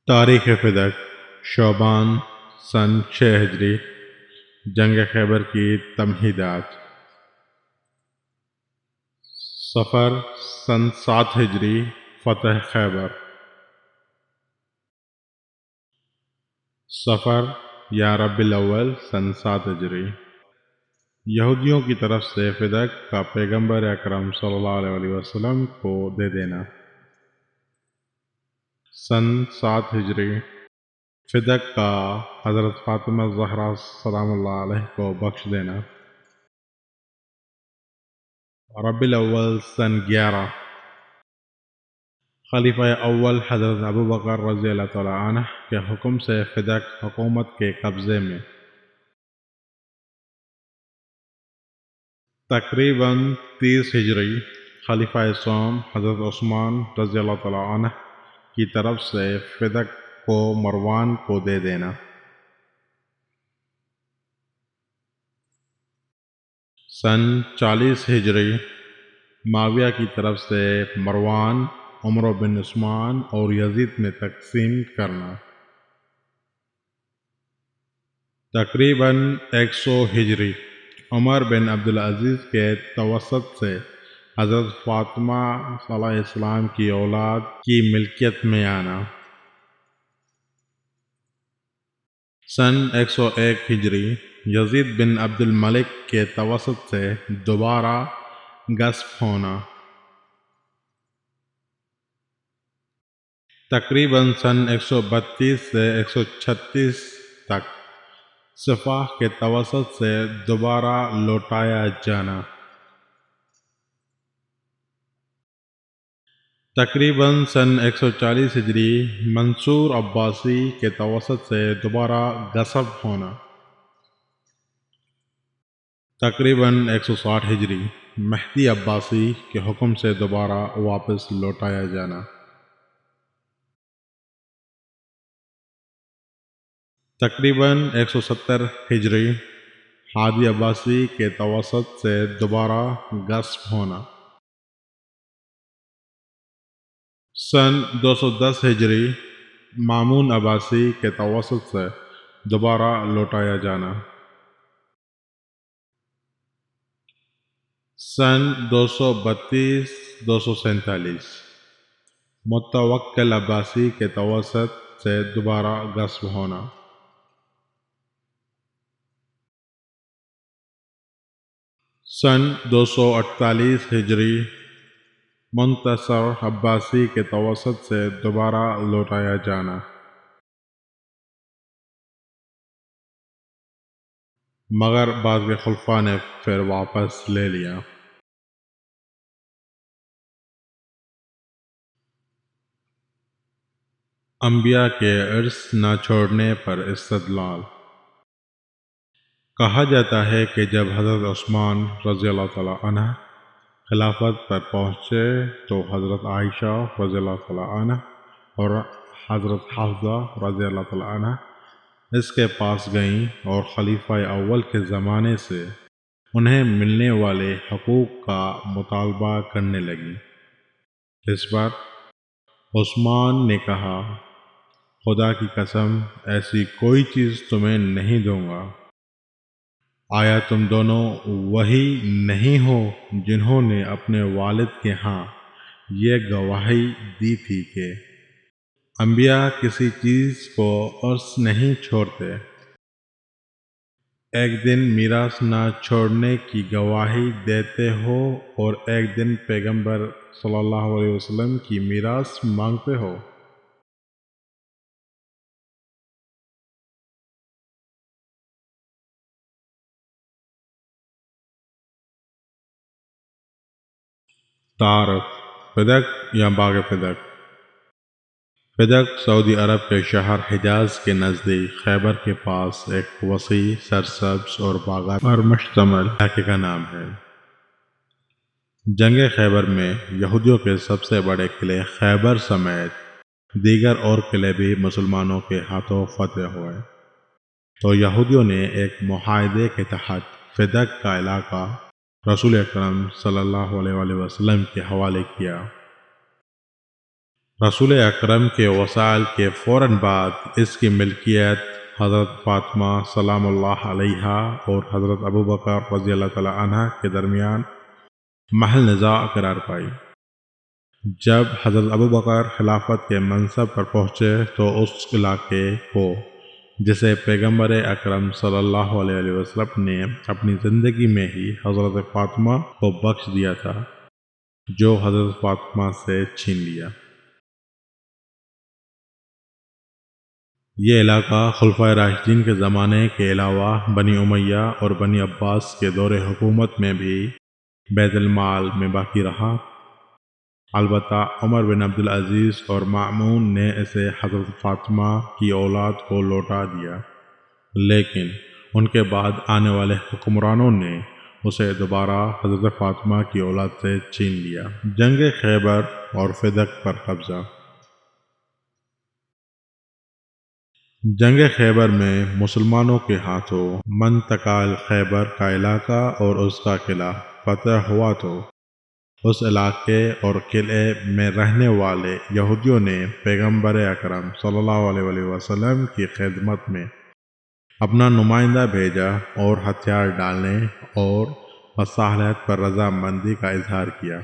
تاریخ فدق شعبان سن 6 ہجری جنگ خیبر کی تمہیدات صفر سن 7 ہجری فتح خیبر صفر یا ربیع الاول سن 7 ہجری یہودیوں کی طرف سے فدق کا پیغمبر اکرم صلی اللہ علیہ وسلم کو دے دینا۔ سن 7 ہجری فدق کا حضرت فاطمہ زہرا سلام اللہ علیہ کو بخش دینا۔ ربیع الاول سن 11 خلیفہ اول حضرت ابو بکر رضی اللہ تعالیٰ عنہ کے حکم سے فدق حکومت کے قبضے میں۔ تقریباً 30 ہجری خلیفہ سوم حضرت عثمان رضی اللہ تعالیٰ عنہ کی طرف سے فدق کو مروان کو دے دینا۔ سن 40 ہجری معاویہ کی طرف سے مروان، عمر بن عثمان اور یزید میں تقسیم کرنا۔ تقریباً 100 ہجری عمر بن عبدالعزیز کے توسط سے حضرت فاطمہ علیہ السلام کی اولاد کی ملکیت میں آنا۔ سن 101 ہجری یزید بن عبد الملک کے توسط سے دوبارہ غصب ہونا۔ تقریباً سن 132 سے 136 تک سفاہ کے توسط سے دوبارہ لوٹایا جانا۔ تقریباً سن 140 ہجری منصور عباسی کے توسط سے دوبارہ غصب ہونا۔ تقریباً 160 ہجری مہدی عباسی کے حکم سے دوبارہ واپس لوٹایا جانا۔ تقریباً 170 ہجری ہادی عباسی کے توسط سے دوبارہ غصب ہونا۔ سن 210 ہجری مامون عباسی کے توسط سے دوبارہ لوٹایا جانا۔ سن 232-247 متوکل عباسی کے توسط سے دوبارہ غصب ہونا۔ سن 248 ہجری منتصر عباسی کے توسط سے دوبارہ لوٹایا جانا۔ مگر بعض کے خلفاء نے پھر واپس لے لیا۔ انبیاء کے ارث نہ چھوڑنے پر استدلال۔ کہا جاتا ہے کہ جب حضرت عثمان رضی اللہ تعالیٰ عنہ خلافت پر پہنچے تو حضرت عائشہ رضی اللہ تعالیٰ عنہ اور حضرت حفصہ رضی اللہ تعالیٰ عنہ اس کے پاس گئیں اور خلیفہ اول کے زمانے سے انہیں ملنے والے حقوق کا مطالبہ کرنے لگیں۔ اس پر عثمان نے کہا، خدا کی قسم ایسی کوئی چیز تمہیں نہیں دوں گا۔ آیا تم دونوں وہی نہیں ہو جنہوں نے اپنے والد کے ہاں یہ گواہی دی تھی کہ انبیاء کسی چیز کو عرض نہیں چھوڑتے؟ ایک دن میراث نہ چھوڑنے کی گواہی دیتے ہو اور ایک دن پیغمبر صلی اللہ علیہ وسلم کی میراث مانگتے ہو۔ تعارف فدق یا باغ فدق۔ فدق سعودی عرب کے شہر حجاز کے نزدیک خیبر کے پاس ایک وسیع سرسبز اور باغات پر مشتمل علاقے کا نام ہے۔ جنگ خیبر میں یہودیوں کے سب سے بڑے قلعے خیبر سمیت دیگر اور قلعے بھی مسلمانوں کے ہاتھوں فتح ہوئے، تو یہودیوں نے ایک معاہدے کے تحت فدق کا علاقہ رسول اکرم صلی اللہ علیہ وسلم کے حوالے کیا۔ رسول اکرم کے وصال کے فوراً بعد اس کی ملکیت حضرت فاطمہ سلام اللہ علیہا اور حضرت ابوبکر رضی اللہ تعالی عنہ کے درمیان محل نزاع قرار پائی۔ جب حضرت ابوبکر خلافت کے منصب پر پہنچے تو اس علاقے کو جسے پیغمبر اکرم صلی اللہ علیہ وسلم نے اپنی زندگی میں ہی حضرت فاطمہ کو بخش دیا تھا، جو حضرت فاطمہ سے چھین لیا۔ یہ علاقہ خلفائے راشدین کے زمانے کے علاوہ بنی امیہ اور بنی عباس کے دور حکومت میں بھی بیت المال میں باقی رہا۔ البتہ عمر بن عبدالعزیز اور مأمون نے اسے حضرت فاطمہ کی اولاد کو لوٹا دیا، لیکن ان کے بعد آنے والے حکمرانوں نے اسے دوبارہ حضرت فاطمہ کی اولاد سے چھین لیا۔ جنگ خیبر اور فدق پر قبضہ۔ جنگ خیبر میں مسلمانوں کے ہاتھوں منطقہ خیبر کا علاقہ اور اس کا قلعہ فتح ہوا تو اس علاقے اور قلعے میں رہنے والے یہودیوں نے پیغمبر اکرم صلی اللہ علیہ وسلم کی خدمت میں اپنا نمائندہ بھیجا اور ہتھیار ڈالنے اور مصالحت پر رضامندی کا اظہار کیا۔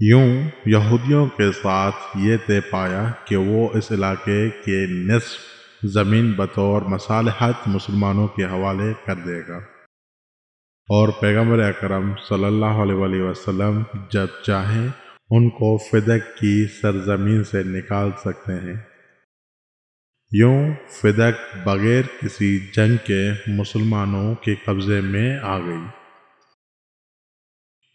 یوں یہودیوں کے ساتھ یہ طے پایا کہ وہ اس علاقے کے نصف زمین بطور مصالحت مسلمانوں کے حوالے کر دے گا، اور پیغمبر اکرم صلی اللہ علیہ وسلم جب چاہیں ان کو فدق کی سرزمین سے نکال سکتے ہیں۔ یوں فدق بغیر کسی جنگ کے مسلمانوں کے قبضے میں آ گئی۔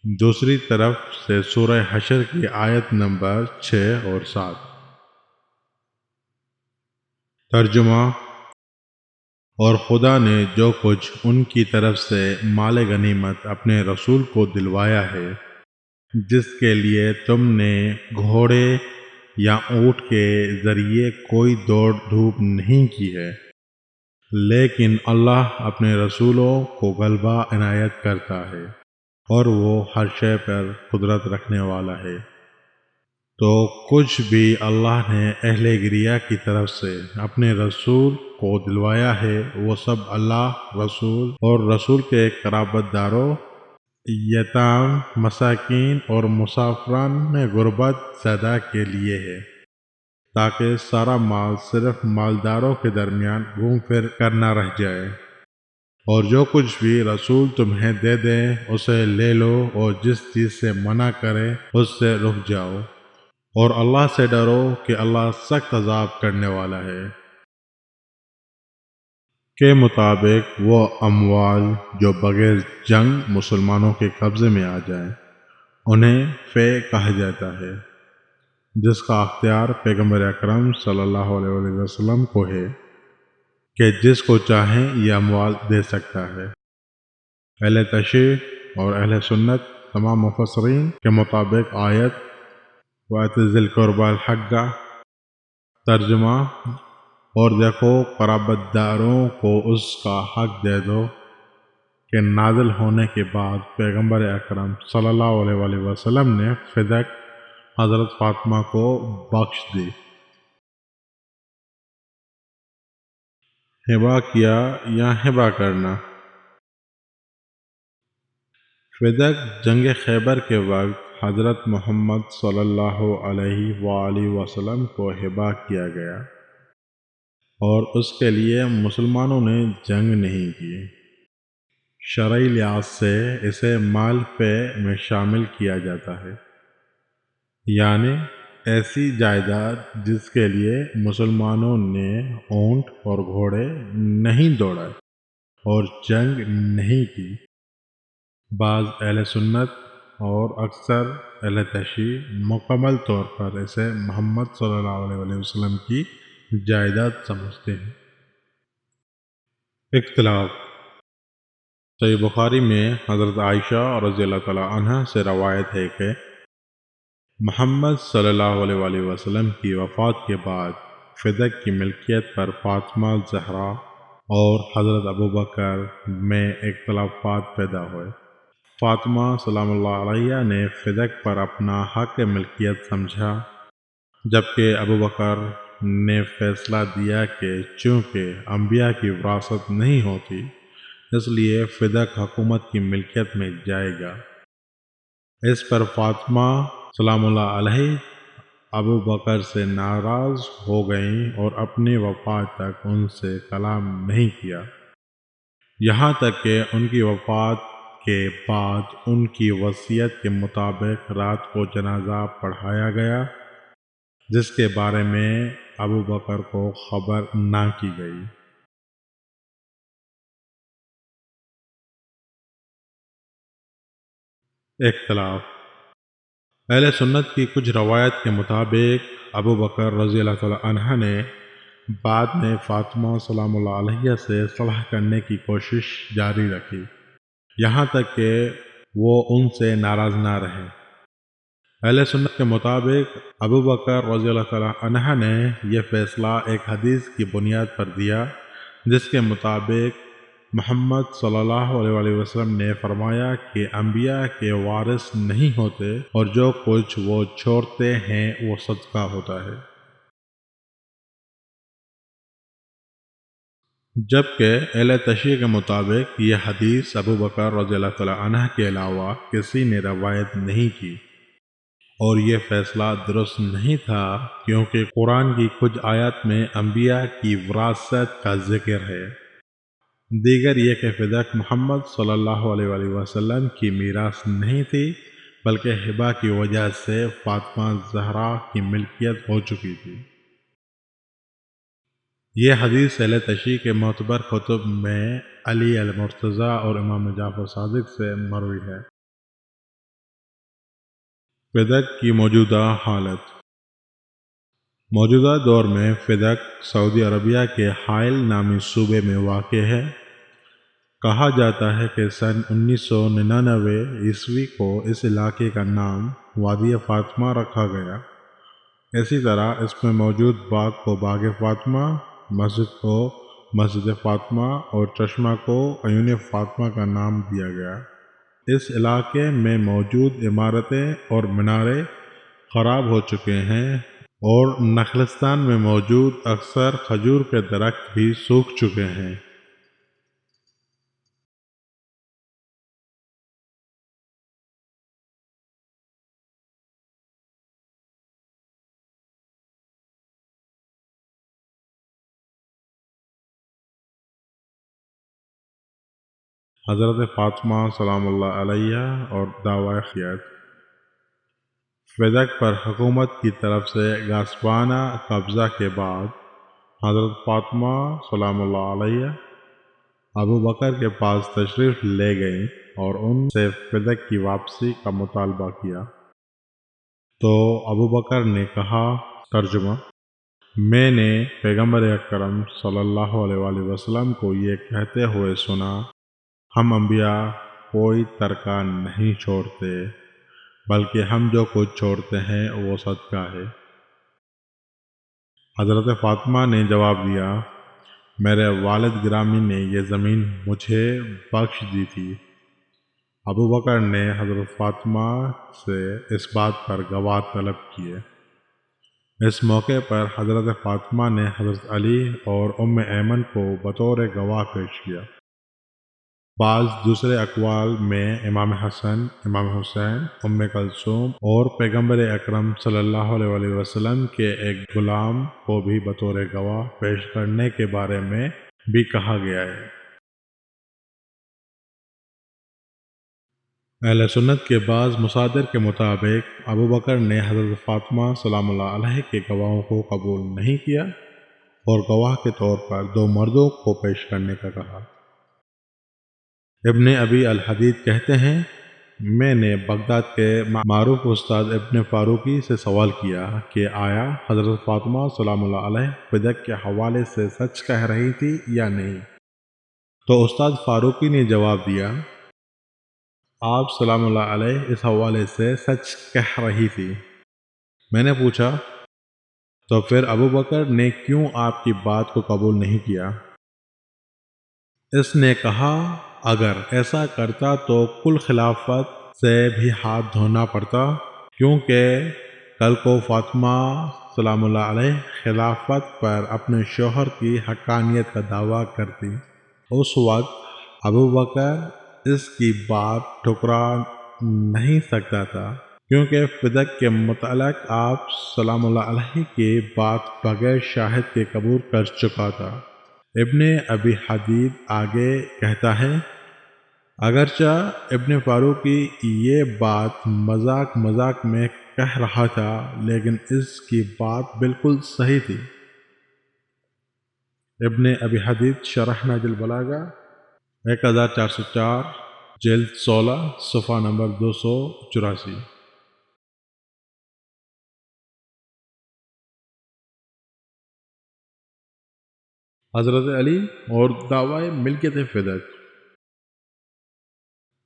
دوسری طرف سے سورہ حشر کی آیت نمبر 6 اور 7۔ ترجمہ: اور خدا نے جو کچھ ان کی طرف سے مال غنیمت اپنے رسول کو دلوایا ہے، جس کے لیے تم نے گھوڑے یا اونٹ کے ذریعے کوئی دوڑ دھوپ نہیں کی ہے، لیکن اللہ اپنے رسولوں کو غلبہ عنایت کرتا ہے اور وہ ہر شے پر قدرت رکھنے والا ہے۔ تو کچھ بھی اللہ نے اہل گریہ کی طرف سے اپنے رسول کو دلوایا ہے، وہ سب اللہ، رسول اور رسول کے قرابت داروں، یتام، مساکین اور مسافران غربت زدہ کے لیے ہے، تاکہ سارا مال صرف مالداروں کے درمیان گھوم پھر کر نہ رہ جائے، اور جو کچھ بھی رسول تمہیں دے دیں اسے لے لو، اور جس چیز سے منع کرے اس سے رک جاؤ، اور اللہ سے ڈرو کہ اللہ سخت عذاب کرنے والا ہے۔ کے مطابق وہ اموال جو بغیر جنگ مسلمانوں کے قبضے میں آ جائیں انہیں فے کہا جاتا ہے، جس کا اختیار پیغمبر اکرم صلی اللہ علیہ وسلم کو ہے کہ جس کو چاہیں یہ اموال دے سکتا ہے۔ اہل تشیع اور اہل سنت تمام مفسرین کے مطابق آیت وَآتِ ذِی الْقُرْبَى الْحَقَّ، ترجمہ: اور دیکھو قرابت داروں کو اس کا حق دے دو، کہ نازل ہونے کے بعد پیغمبر اکرم صلی اللہ علیہ وسلم نے فدق حضرت فاطمہ کو بخش دی۔ ہبہ کیا یا ہبہ کرنا۔ فدق جنگ خیبر کے وقت حضرت محمد صلی اللہ علیہ وآلہ وسلم کو ہبہ کیا گیا، اور اس کے لیے مسلمانوں نے جنگ نہیں کی۔ شرعی لحاظ سے اسے مال پے میں شامل کیا جاتا ہے، یعنی ایسی جائیداد جس کے لیے مسلمانوں نے اونٹ اور گھوڑے نہیں دوڑائے اور جنگ نہیں کی۔ بعض اہل سنت اور اکثر اہل تشیع مکمل طور پر اسے محمد صلی اللہ علیہ وسلم کی جائیداد سمجھتے ہیں۔ اختلاف۔ صحیح بخاری میں حضرت عائشہ رضی اللہ تعالی عنہ سے روایت ہے کہ محمد صلی اللہ علیہ وسلم کی وفات کے بعد فدق کی ملکیت پر فاطمہ زہرا اور حضرت ابوبکر میں اختلافات پیدا ہوئے۔ فاطمہ سلام اللہ علیہا نے فدق پر اپنا حق ملکیت سمجھا، جبکہ ابو بکر نے فیصلہ دیا کہ چونکہ انبیاء کی وراثت نہیں ہوتی اس لیے فدق حکومت کی ملکیت میں جائے گا۔ اس پر فاطمہ سلام اللہ علیہ ابو بکر سے ناراض ہو گئیں اور اپنی وفات تک ان سے کلام نہیں کیا، یہاں تک کہ ان کی وفات کے بعد ان کی وصیت کے مطابق رات کو جنازہ پڑھایا گیا، جس کے بارے میں ابو بکر کو خبر نہ کی گئی۔ اختلاف اہل سنت کی کچھ روایت کے مطابق ابو بکر رضی اللہ تعالیٰ عنہ نے بعد میں فاطمہ سلام اللہ علیہ سے صلح کرنے کی کوشش جاری رکھی، یہاں تک کہ وہ ان سے ناراض نہ رہے۔ اہل سنت کے مطابق ابو بکر رضی اللہ تعالیٰ عنہ نے یہ فیصلہ ایک حدیث کی بنیاد پر دیا، جس کے مطابق محمد صلی اللہ علیہ وآلہ وسلم نے فرمایا کہ انبیاء کے وارث نہیں ہوتے اور جو کچھ وہ چھوڑتے ہیں وہ صدقہ ہوتا ہے۔ جبکہ اہل تشیع کے مطابق یہ حدیث ابو بکر رضی اللہ تعالیٰ عنہ کے علاوہ کسی نے روایت نہیں کی، اور یہ فیصلہ درست نہیں تھا کیونکہ قرآن کی کچھ آیات میں انبیاء کی وراثت کا ذکر ہے، دیگر یہ کہ فدق محمد صلی اللہ علیہ وآلہ وسلم کی میراث نہیں تھی بلکہ ہبہ کی وجہ سے فاطمہ زہرا کی ملکیت ہو چکی تھی۔ یہ حدیث اہل تشیع کے معتبر کتب میں علی المرتضیٰ اور امام جعفر صادق سے مروی ہے۔ فدق کی موجودہ حالت موجودہ دور میں فدق سعودی عربیہ کے حائل نامی صوبے میں واقع ہے۔ کہا جاتا ہے کہ سن 1999 عیسوی کو اس علاقے کا نام وادی فاطمہ رکھا گیا۔ اسی طرح اس میں موجود باغ کو باغ فاطمہ، مسجد کو مسجد فاطمہ اور چشمہ کو عیون فاطمہ کا نام دیا گیا۔ اس علاقے میں موجود عمارتیں اور میناریں خراب ہو چکے ہیں اور نخلستان میں موجود اکثر کھجور کے درخت بھی سوکھ چکے ہیں۔ حضرت فاطمہ سلام اللہ علیہ اور دعوی خیانت فدق پر حکومت کی طرف سے غصبانہ قبضہ کے بعد حضرت فاطمہ سلام اللہ علیہ ابو بکر کے پاس تشریف لے گئیں اور ان سے فدق کی واپسی کا مطالبہ کیا، تو ابو بکر نے کہا، ترجمہ: میں نے پیغمبر اکرم صلی اللہ علیہ وآلہ وسلم کو یہ کہتے ہوئے سنا، ہم انبیاء کوئی ترکہ نہیں چھوڑتے بلکہ ہم جو کچھ چھوڑتے ہیں وہ صدقہ ہے۔ حضرت فاطمہ نے جواب دیا، میرے والد گرامی نے یہ زمین مجھے بخش دی تھی۔ ابو بکر نے حضرت فاطمہ سے اس بات پر گواہ طلب کیے۔ اس موقع پر حضرت فاطمہ نے حضرت علی اور ام ایمن کو بطور گواہ پیش کیا۔ بعض دوسرے اقوال میں امام حسن، امام حسین، ام کلثوم اور پیغمبر اکرم صلی اللہ علیہ وآلہ وسلم کے ایک غلام کو بھی بطور گواہ پیش کرنے کے بارے میں بھی کہا گیا ہے۔ اہل سنت کے بعض مصادر کے مطابق ابو بکر نے حضرت فاطمہ سلام اللہ علیہ کے گواہوں کو قبول نہیں کیا اور گواہ کے طور پر 2 مردوں کو پیش کرنے کا کہا۔ ابن ابی الحدید کہتے ہیں، میں نے بغداد کے معروف استاد ابن فاروقی سے سوال کیا کہ آیا حضرت فاطمہ سلام اللہ علیہ فدق کے حوالے سے سچ کہہ رہی تھی یا نہیں؟ تو استاد فاروقی نے جواب دیا، آپ سلام اللہ علیہ اس حوالے سے سچ کہہ رہی تھی۔ میں نے پوچھا، تو پھر ابو بکر نے کیوں آپ کی بات کو قبول نہیں کیا؟ اس نے کہا، اگر ایسا کرتا تو کل خلافت سے بھی ہاتھ دھونا پڑتا، کیونکہ کل کو فاطمہ سلام اللہ علیہ خلافت پر اپنے شوہر کی حقانیت کا دعویٰ کرتی۔ اس وقت ابو بکر اس کی بات ٹھکرا نہیں سکتا تھا، کیونکہ فدق کے متعلق آپ سلام اللہ علیہ کی بات بغیر شاہد کے قبول کر چکا تھا۔ ابن ابی حدید آگے کہتا ہے، اگرچہ ابن فاروق کی یہ بات مذاق میں کہہ رہا تھا، لیکن اس کی بات بالکل صحیح تھی۔ ابن ابی حدید شرح نہج البلاغہ 1404 جلد 16 صفحہ نمبر 284۔ حضرت علی اور دعوی ملکیت فدق۔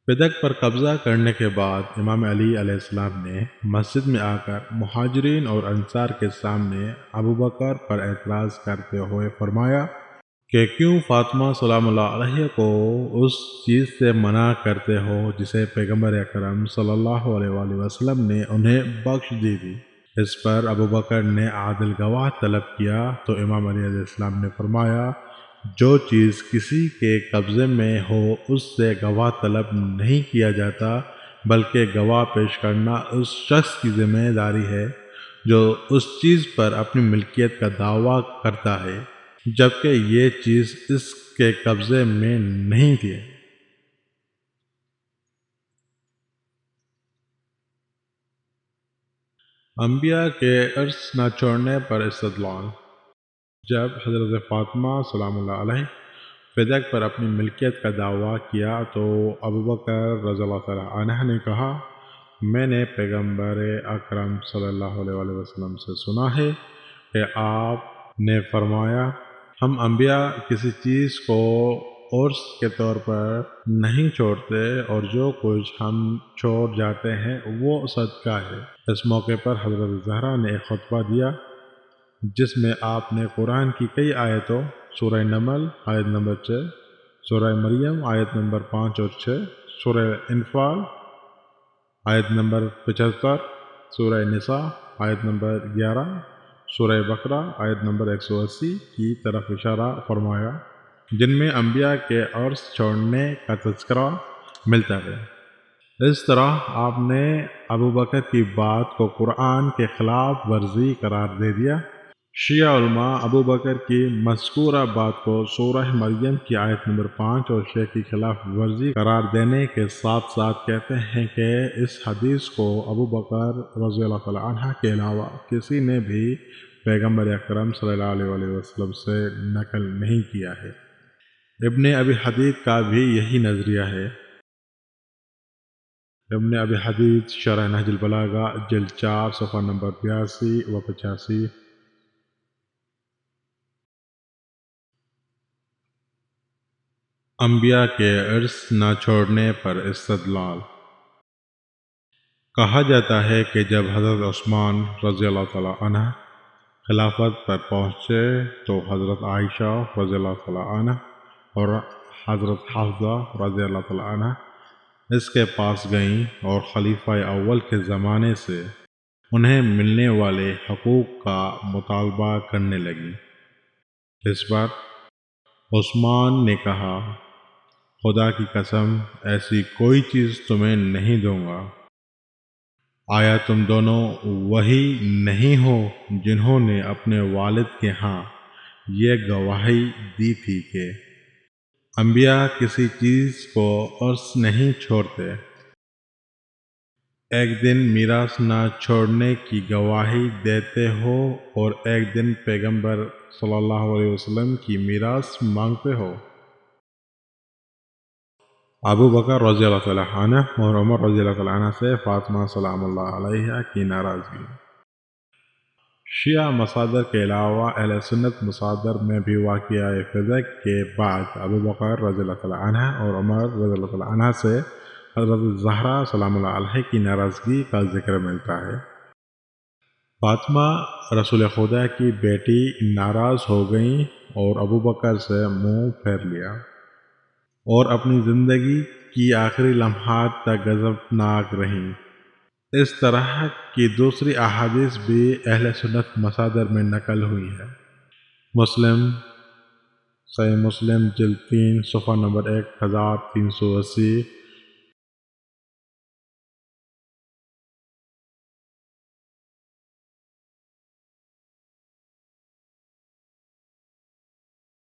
فدق پر قبضہ کرنے کے بعد امام علی علیہ السلام نے مسجد میں آ کر مہاجرین اور انصار کے سامنے ابو بکر پر اعتراض کرتے ہوئے فرمایا کہ کیوں فاطمہ سلام اللہ علیہ کو اس چیز سے منع کرتے ہو جسے پیغمبر اکرم صلی اللہ علیہ وآلہ وسلم نے انہیں بخش دی تھی۔ اس پر ابو بکر نے عادل گواہ طلب کیا تو امام علی علیہ السلام نے فرمایا، جو چیز کسی کے قبضے میں ہو اس سے گواہ طلب نہیں کیا جاتا، بلکہ گواہ پیش کرنا اس شخص کی ذمہ داری ہے جو اس چیز پر اپنی ملکیت کا دعویٰ کرتا ہے، جبکہ یہ چیز اس کے قبضے میں نہیں تھی۔ انبیاء کے ارث نہ چھوڑنے پر استدلال۔ جب حضرت فاطمہ سلام اللہ علیہ فدق پر اپنی ملکیت کا دعویٰ کیا تو ابو بکر رضی اللہ تعالیٰ عنہ نے کہا، میں نے پیغمبر اکرم صلی اللہ علیہ وآلہ وسلم سے سنا ہے کہ آپ نے فرمایا، ہم انبیاء کسی چیز کو عرس کے طور پر نہیں چھوڑتے، اور جو کچھ ہم چھوڑ جاتے ہیں وہ صدقہ ہے۔ اس موقع پر حضرت زہرا نے ایک خطبہ دیا جس میں آپ نے قرآن کی کئی آیتوں، سورہ نمل آیت نمبر 6، سورہ مریم آیت نمبر 5 اور 6، سورہ انفال آیت نمبر 75، سورہ نساء آیت نمبر 11، سورہ بقرہ آیت نمبر 180 کی طرف اشارہ فرمایا، جن میں انبیاء کے عرص چھوڑنے کا تذکرہ ملتا ہے۔ اس طرح آپ نے ابو بکر کی بات کو قرآن کے خلاف ورزی قرار دے دیا۔ شیعہ علماء ابو بکر کی مذکورہ بات کو سورہ مریم کی آیت نمبر 5 اور 6 کی خلاف ورزی قرار دینے کے ساتھ ساتھ کہتے ہیں کہ اس حدیث کو ابو بکر رضی اللہ تعالیٰ عنہ کے علاوہ کسی نے بھی پیغمبر اکرم صلی اللہ علیہ وآلہ وسلم سے نقل نہیں کیا ہے۔ ابن ابی حدید کا بھی یہی نظریہ ہے۔ ابن ابی حدید شرح نہج البلاغہ جلد 4 صفحہ نمبر 82 و 85۔ انبیاء کے ارث نہ چھوڑنے پر استدلال۔ کہا جاتا ہے کہ جب حضرت عثمان رضی اللہ تعالیٰ عنہ خلافت پر پہنچے تو حضرت عائشہ رضی اللہ تعالیٰ عنہ اور حضرت حفصہ رضی اللہ تعالیٰ عنہ اس کے پاس گئیں اور خلیفہ اول کے زمانے سے انہیں ملنے والے حقوق کا مطالبہ کرنے لگیں۔ اس پر عثمان نے کہا، خدا کی قسم ایسی کوئی چیز تمہیں نہیں دوں گا۔ آیا تم دونوں وہی نہیں ہو جنہوں نے اپنے والد کے ہاں یہ گواہی دی تھی کہ انبیاء کسی چیز کو عرص نہیں چھوڑتے؟ ایک دن میراث نہ چھوڑنے کی گواہی دیتے ہو اور ایک دن پیغمبر صلی اللہ علیہ وسلم کی میراث مانگتے ہو۔ ابو بکر رضی اللہ تعالیٰ عنہ اور عمر رضی اللہ تعالیٰ عنہ سے فاطمہ سلام اللہ علیہ کی ناراضگی۔ شیعہ مصادر کے علاوہ اہل سنت مصادر میں بھی واقعہ فدق کے بعد ابو بکر رضی اللہ تعالیٰ عنہ اور عمر رضی اللہ تعالیٰ عنہ سے حضرت زہرا سلام اللہ علیہ کی ناراضگی کا ذکر ملتا ہے۔ فاطمہ رسول خدا کی بیٹی ناراض ہو گئیں اور ابو بکر سے منہ پھیر لیا اور اپنی زندگی کی آخری لمحات تک غضبناک رہیں۔ اس طرح کی دوسری احادیث بھی اہل سنت مصادر میں نقل ہوئی ہے۔ مسلم، صحیح مسلم جلد 3 صفحہ نمبر 1380،